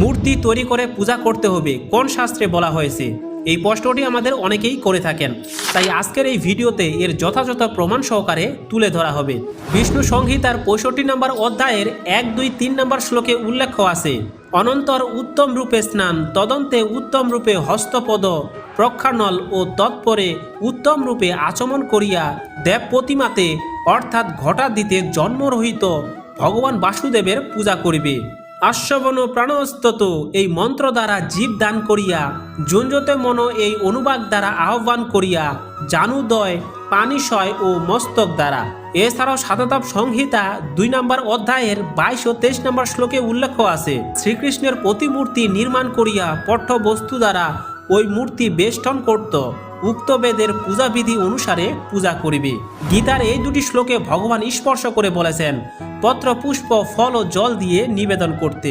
মূর্তি তৈরি করে পূজা করতে হবে কোন শাস্ত্রে বলা হয়েছে? এই প্রশ্নটি আমাদের অনেকেই করে থাকেন, তাই আজকের এই ভিডিওতে এর যথাযথ প্রমাণ সহকারে তুলে ধরা হবে। বিষ্ণু সংহিতার 65 নম্বর অধ্যায়ের 1, 2, 3 নম্বর শ্লোকে উল্লেখ আছে, অনন্তর উত্তম রূপে স্নান, তদন্তে উত্তম রূপে হস্তপদ প্রক্ষালন ও তৎপরে উত্তম রূপে আচমন করিয়া দেব প্রতিমাতে অর্থাৎ ঘটা দিতে জন্মরহিত ভগবান বাসুদেবের পূজা করিবে। আশ্ববন প্রাণস্তত এই মন্ত্র দ্বারা জীব দান করিয়া, যুঞ্জতে মন এই অনুবাদ দ্বারা আহ্বান করিয়া, জানুদয় পানিশয় ও মস্তক দ্বারা। এছাড়াও শততাপ সংহিতা 2 নম্বর অধ্যায়ের 22 ও 23 নম্বর শ্লোকে উল্লেখ আছে, শ্রীকৃষ্ণের প্রতিমূর্তি নির্মাণ করিয়া পঠ্যবস্তু দ্বারা ওই মূর্তি বেষ্টন করত, উক্ত বেদের পূজাবিধি অনুসারে পূজা করিবে। গীতার এই 2টি শ্লোকে ভগবান স্পর্শ করে বলেছেন পত্র পুষ্প ফল ও জল দিয়ে নিবেদন করতে।